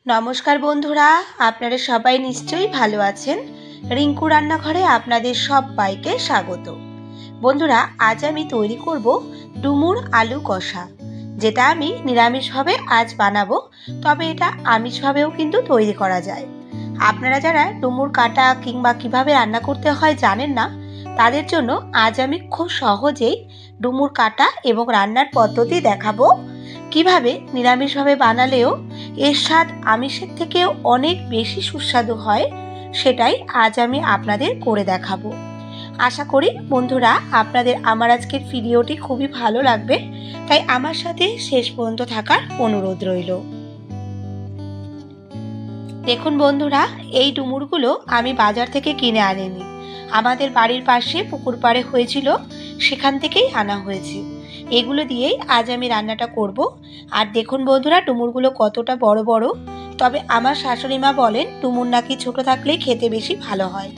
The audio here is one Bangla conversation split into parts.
नमस्कार बंधुरा आपनारा सबाई निश्चयई भालो आछेन। रिंकू रान्नाघरे आपनादेर सबाइके स्वागत। बंधुरा आज आमी तैरी करब डुमुर आलू कषा, जेटा आमी निरामिषभावे आज बानाबो, तबे एटा आमिषभावेও किन्तु तैरी करा जाय। आपनारा जारा डुमुर काटा किंबा किभाबे रान्ना करते हय जानेन ना, तादेर जोन्नो आज आमी खूब सहजेई डुमुर काटा एबं रान्नार पद्धति देखाबो। किभाबे निरामिषभावे बानालेও एर स्वाद आमिषेर थेकेও अनेक बेशी सुस्वादु हय, सेटाई आज आमी आपनादेर करे देखाबो। आशा करी बंधुरा आपनादेर आमार आजकेर भिडियोटी खूबই भालो लागबे, ताई आमार साथे शेष पर्यन्त थाकार अनुरोध रइल। देखुन बंधुरा এই ডুমুরগুলো আমি বাজার থেকে কিনে আনিনি, আমাদের বাড়ির পাশে পুকুর পাড়ে হয়েছিল, সেখান থেকেই আনা হয়েছে। এগুলো দিয়েই আজ আমি রান্নাটা করব। আর দেখুন বন্ধুরা ডুমুরগুলো কতটা বড় বড়, তবে আমার শাশুড়ি মা বলেন ডুমুর নাকি ছোট থাকলেই খেতে বেশি ভালো হয়।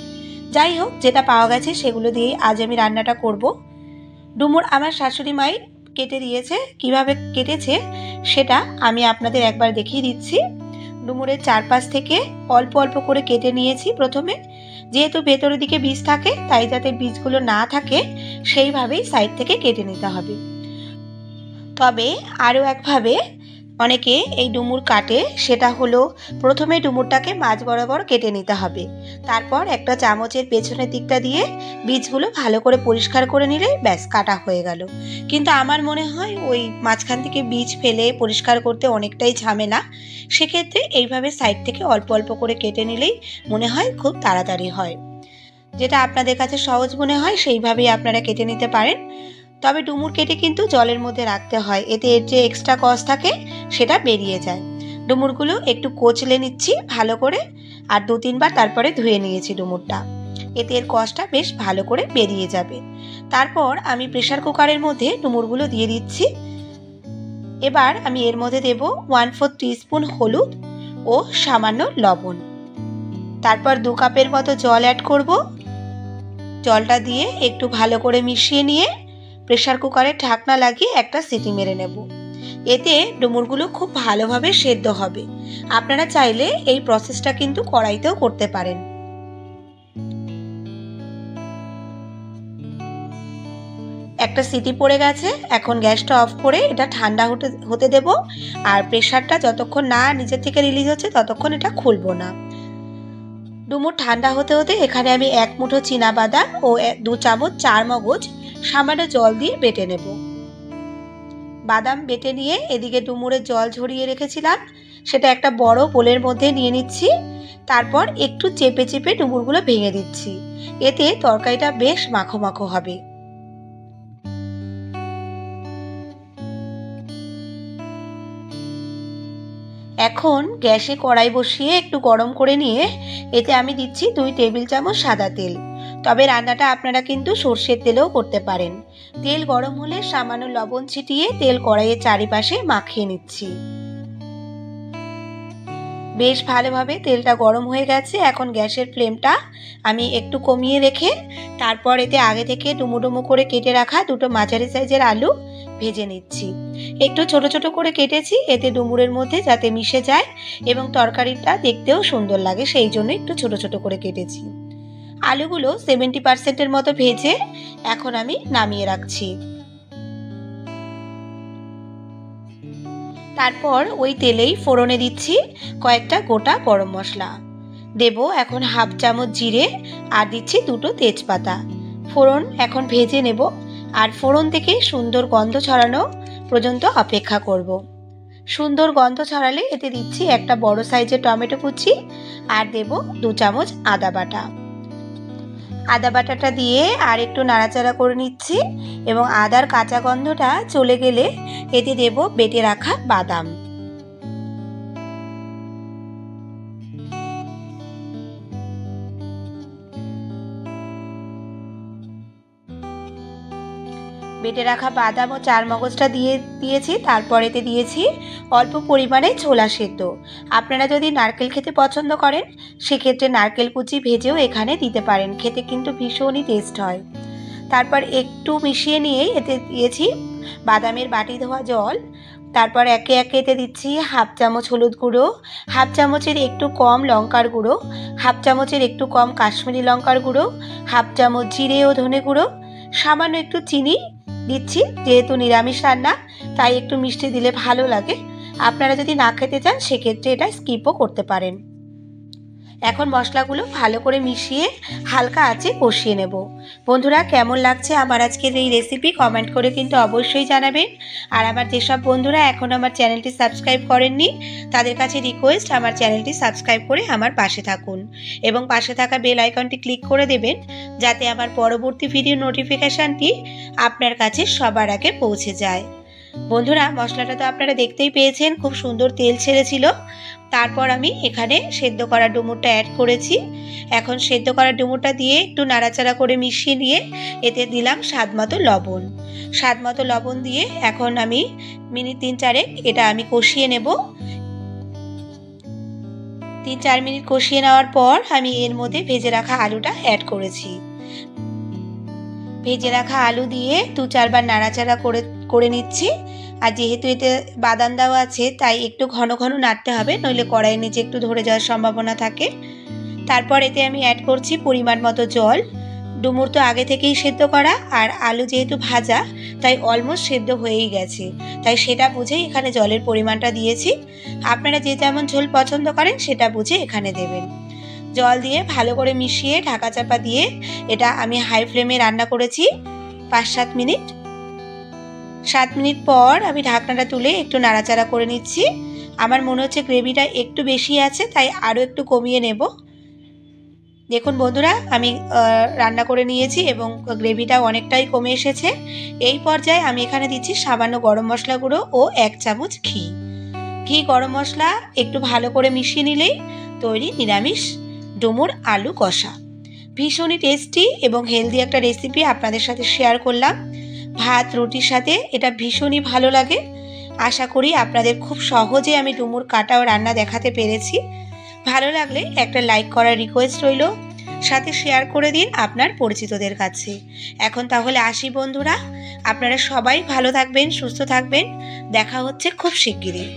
যাই হোক, যেটা পাওয়া গেছে সেগুলো দিয়েই আজ আমি রান্নাটা করব। ডুমুর আমার শাশুড়ি মাই কেটে দিয়েছে, কিভাবে কেটেছে সেটা আমি আপনাদের একবার দেখিয়ে দিচ্ছি। ডুমুরের চারপাশ থেকে অল্প অল্প করে কেটে নিয়েছি প্রথমে, যেহেতু ভেতরের দিকে বীজ থাকে তাই যাতে বীজগুলো না থাকে সেইভাবেই সাইড থেকে কেটে নিতে হবে। তবে আরও একভাবে অনেকে এই ডুমুর কাটে, সেটা হলো প্রথমে ডুমুরটাকে মাঝ বরাবর কেটে নিতে হবে, তারপর একটা চামচের পেছনের দিকটা দিয়ে বীজগুলো ভালো করে পরিষ্কার করে নিলে ব্যাস কাটা হয়ে গেল। কিন্তু আমার মনে হয় ওই মাঝখান থেকে বীজ ফেলে পরিষ্কার করতে অনেকটাই ঝামেলা, সেক্ষেত্রে এইভাবে সাইড থেকে অল্প অল্প করে কেটে নিলেই মনে হয় খুব তাড়াতাড়ি হয়। যেটা আপনাদের কাছে সহজ মনে হয় সেইভাবেই আপনারা কেটে নিতে পারেন। তবে ডুমুর কেটে কিন্তু জলের মধ্যে রাখতে হয়, এতে এর যে এক্সট্রা কষ থাকে সেটা বেরিয়ে যায়। ডুমুরগুলো একটু কচলে নিচ্ছি ভালো করে, আর 2-3 বার তারপরে ধুয়ে নিয়েছি ডুমুরটা, এতে এর কষটা বেশ ভালো করে বেরিয়ে যাবে। তারপর আমি প্রেসার কুকারের মধ্যে ডুমুরগুলো দিয়ে দিচ্ছি। এবার আমি এর মধ্যে দেব 1/4 টিস্পুন হলুদ ও সামান্য লবণ। তারপর 2 কাপের মতো জল অ্যাড করব। জলটা দিয়ে একটু ভালো করে মিশিয়ে নিয়ে প্রেসার কুকারে ঢাকনা লাগিয়ে একটা সিটি মেরে নেব। এতে ডুমুরগুলো খুব ভালোভাবে সেদ্ধ হবে। আপনারা চাইলে এই প্রসেসটা কিন্তু কড়াইতেও করতে পারেন। একটা সিটি পড়ে গেছে, এখন গ্যাসটা অফ করে এটা ঠান্ডা হতে দেব। আর প্রেসারটা যতক্ষণ না নিজে থেকে রিলিজ হচ্ছে ততক্ষণ এটা খুলবো না। ডুমুর ঠান্ডা হতে হতে এখানে আমি 1 মুঠো চীনাবাদাম ও 2 চামচ চারমগজ সামান্য জল দিয়ে বেটে নেব। বাদাম বেটে নিয়ে এদিকে ডুমুরের জল ঝরিয়ে রেখেছিলাম, সেটা একটা বড় বোলের মধ্যে নিয়ে নিচ্ছি। তারপর একটু চেপে চেপে ডুমুরগুলো ভেঙে দিচ্ছি, এতে তরকারিটা বেশ মাখো মাখো হবে। এখন গ্যাসে কড়াই বসিয়ে একটু গরম করে নিয়ে এতে আমি দিচ্ছি 2 টেবিল চামচ সাদা তেল। তবে রান্নাটা আপনারা কিন্তু সরষের তেলেও করতে পারেন। তেল গরম হলে সামান্য লবণ ছিটিয়ে তেল কড়াইয়ের চারিপাশে মাখিয়ে নিচ্ছি। বেশ ভালোভাবে তেলটা গরম হয়ে গেছে। এখন গ্যাসের ফ্লেমটা আমি একটু কমিয়ে রেখে তারপর এতে আগে থেকে ডুমো ডুমো করে কেটে রাখা 2টো মাঝারি সাইজের আলু ভেজে নিচ্ছি। একটু ছোট ছোট করে কেটেছি, এতে ডুমুরের মধ্যে যাতে মিশে যায় এবং তরকারিটা দেখতেও সুন্দর লাগে, সেই জন্য একটু ছোট ছোট করে কেটেছি। আলুগুলো 70% মতো ভেজে এখন আমি নামিয়ে রাখছি। তারপর ওই তেলেই ফোড়নে দিচ্ছি কয়েকটা গোটা গরম মশলা, দেব এখন 1/2 চামচ জিরে আর দিচ্ছি 2টো তেজপাতা। ফোড়ন এখন ভেজে নেব, আর ফোড়ন থেকে সুন্দর গন্ধ ছড়ানো পর্যন্ত অপেক্ষা করব। সুন্দর গন্ধ ছড়ালে এতে দিচ্ছি একটা বড় সাইজের টমেটো কুচি আর দেব 2 চামচ আদা বাটা। আদা বাটাটা দিয়ে আর একটু নাড়াচাড়া করে নিচ্ছি এবং আদার কাঁচা গন্ধটা চলে গেলে এতে দেব বেটে রাখা বাদাম। বেটে রাখা বাদাম ও চারমগজটা দিয়েছি। তারপর এতে দিয়েছি অল্প পরিমাণে ছোলা সেদ্ধ। আপনারা যদি নারকেল খেতে পছন্দ করেন সেক্ষেত্রে নারকেল কুচি ভেজেও এখানে দিতে পারেন, খেতে কিন্তু ভীষণই টেস্ট হয়। তারপর একটু মিশিয়ে নিয়ে এতে দিয়েছি বাদামের বাটি ধোয়া জল তারপর একে একে এতে দিচ্ছি হাফ চামচ হলুদ গুঁড়ো, হাফ চামচের একটু কম লঙ্কার গুঁড়ো, হাফ চামচের একটু কম কাশ্মীরি লঙ্কার গুঁড়ো, হাফ চামচ জিরে ও ধনে গুঁড়ো, সামান্য একটু চিনি দিচ্ছি। যেহেতু নিরামিষ রান্না তাই একটু মিষ্টি দিলে ভালো লাগে। আপনারা যদি না খেতে চান সেক্ষেত্রে এটা স্কিপও করতে পারেন। এখন মশলাগুলো ভালো করে মিশিয়ে হালকা আঁচে কষিয়ে নেব। বন্ধুরা, কেমন লাগছে আমার আজকের এই রেসিপি কমেন্ট করে কিন্তু অবশ্যই জানাবেন। আর আমার যেসব বন্ধুরা এখন আমার চ্যানেলটি সাবস্ক্রাইব করেননি তাদের কাছে রিকোয়েস্ট, আমার চ্যানেলটি সাবস্ক্রাইব করে আমার পাশে থাকুন এবং পাশে থাকা বেল আইকনটি ক্লিক করে দেবেন যাতে আমার পরবর্তী ভিডিও নোটিফিকেশানটি আপনার কাছে সবার আগে পৌঁছে যায়। বন্ধুরা, মশলাটা তো আপনারা দেখতেই পেয়েছেন, খুব সুন্দর তেল ছেড়েছিল। তারপর আমি এখানে সেদ্ধ করা ডুমুরটা অ্যাড করেছি। এখন সেদ্ধ করা ডুমুরটা দিয়ে একটু নাড়াচাড়া করে মিশিয়ে নিয়ে এতে দিলাম স্বাদমতো লবণ। স্বাদমতো লবণ দিয়ে এখন আমি মিনিট 3-4 এটা আমি কষিয়ে নেব। 3-4 মিনিট কষিয়ে নেওয়ার পর আমি এর মধ্যে ভেজে রাখা আলুটা অ্যাড করেছি। ভেজে রাখা আলু দিয়ে 2-4 বার নাড়াচাড়া করে নিচ্ছি। আর যেহেতু এতে বাদাম দেওয়া আছে তাই একটু ঘন ঘন নাড়তে হবে, নইলে কড়াইয়ের নিচে একটু ধরে যাওয়ার সম্ভাবনা থাকে। তারপর এতে আমি অ্যাড করছি পরিমাণ মতো জল। ডুমুর তো আগে থেকেই সেদ্ধ করা আর আলু যেহেতু ভাজা তাই অলমোস্ট সেদ্ধ হয়েই গেছে, তাই সেটা বুঝেই এখানে জলের পরিমাণটা দিয়েছি। আপনারা যে যেমন ঝোল পছন্দ করেন সেটা বুঝে এখানে দেবেন। জল দিয়ে ভালো করে মিশিয়ে ঢাকা চাপা দিয়ে এটা আমি হাই ফ্লেমে রান্না করেছি 5-7 মিনিট। 7 মিনিট পর আমি ঢাকনাটা তুলে একটু নাড়াচাড়া করে নিচ্ছি। আমার মনে হচ্ছে গ্রেভিটা একটু বেশি আছে তাই আরও একটু কমিয়ে নেব। দেখুন বন্ধুরা, আমি রান্না করে নিয়েছি এবং গ্রেভিটাও অনেকটাই কমে এসেছে। এই পর্যায়ে আমি এখানে দিচ্ছি সামান্য গরম মশলা গুঁড়ো ও 1 চামচ ঘি। গরম মশলা একটু ভালো করে মিশিয়ে নিলেই তৈরি নিরামিষ ডুমুর আলু কষা। ভীষণই টেস্টি এবং হেলদি একটা রেসিপি আপনাদের সাথে শেয়ার করলাম। ভাত রুটির সাথে এটা ভীষণই ভালো লাগে। আশা করি আপনাদের খুব সহজে আমি ডুমুর কাটা ও রান্না দেখাতে পেরেছি। ভালো লাগলে একটা লাইক করার রিকোয়েস্ট রইল, সাথে শেয়ার করে দিন আপনার পরিচিতদের কাছে। এখন তাহলে আসি বন্ধুরা, আপনারা সবাই ভালো থাকবেন, সুস্থ থাকবেন। দেখা হচ্ছে খুব শিগগিরই।